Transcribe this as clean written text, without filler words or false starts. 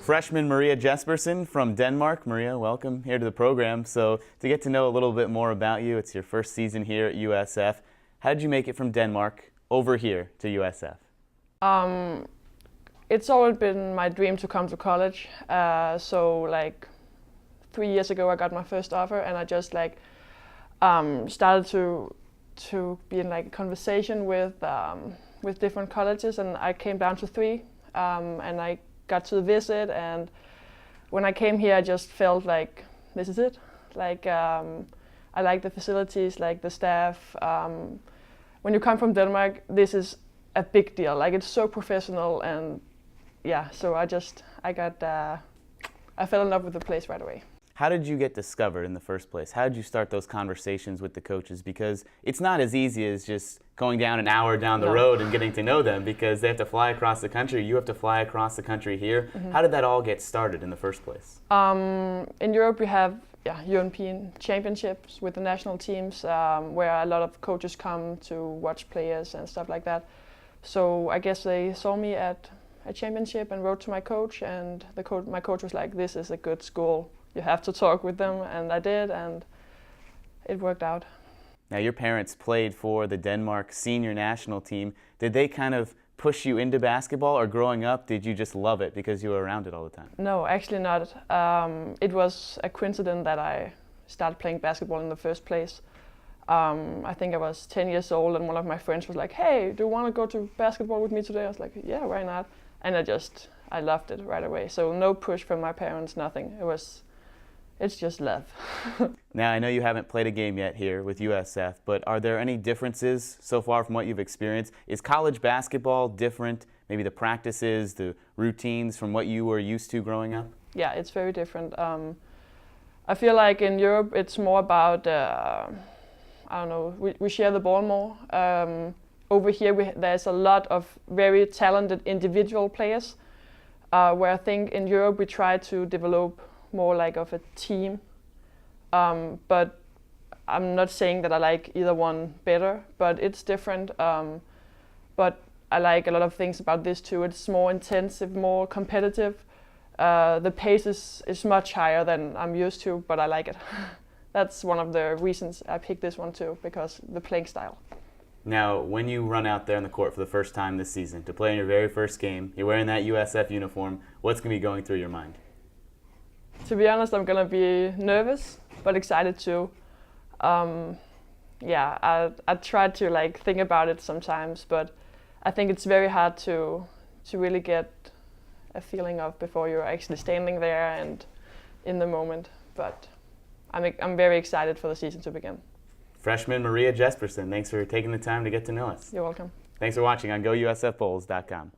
Freshman Maria Jespersen from Denmark. Maria, welcome here to the program. So to get to know a little bit more about you, it's your first season here at USF. How did you make it from Denmark over here to USF? It's always been my dream to come to college. So like 3 years ago, I got my first offer, and I just started to be in like a conversation with different colleges, and I came down to 3, and I got to visit. And when I came here, I just felt like this is it. Like I like the facilities, like the staff. When you come from Denmark, this is a big deal. Like it's so professional, and yeah. So I fell in love with the place right away. How did you get discovered in the first place? How did you start those conversations with the coaches? Because it's not as easy as just going down an hour down the road and getting to know them, because they have to fly across the country. You have to fly across the country here. Mm-hmm. How did that all get started in the first place? In Europe, we have European championships with the national teams, where a lot of coaches come to watch players and stuff like that. So I guess they saw me at a championship and wrote to my coach, and my coach was like, "This is a good school. You have to talk with them," and I did, and it worked out. Now, your parents played for the Denmark senior national team. Did they kind of push you into basketball, or growing up, did you just love it because you were around it all the time? No, actually not. It was a coincidence that I started playing basketball in the first place. I think I was 10 years old, and one of my friends was like, "Hey, do you want to go to basketball with me today?" I was like, "Yeah, why not?" And I loved it right away. So no push from my parents, nothing. It's just love. Now, I know you haven't played a game yet here with USF, but are there any differences so far from what you've experienced? Is college basketball different? Maybe the practices, the routines from what you were used to growing up? Yeah, it's very different. I feel like in Europe it's more about, I don't know, we share the ball more. Over here there's a lot of very talented individual players, where I think in Europe we try to develop more like of a team, but I'm not saying that I like either one better, but it's different. But I like a lot of things about this too. It's more intensive, more competitive. The pace is much higher than I'm used to, but I like it. That's one of the reasons I picked this one too, because the playing style. Now, when you run out there on the court for the first time this season to play in your very first game, you're wearing that USF uniform, what's going to be going through your mind? To be honest, I'm gonna be nervous, but excited too. I try to like think about it sometimes, but I think it's very hard to really get a feeling of before you're actually standing there and in the moment. But I'm very excited for the season to begin. Freshman Maria Jespersen, thanks for taking the time to get to know us. You're welcome. Thanks for watching on GoUSFBowls.com.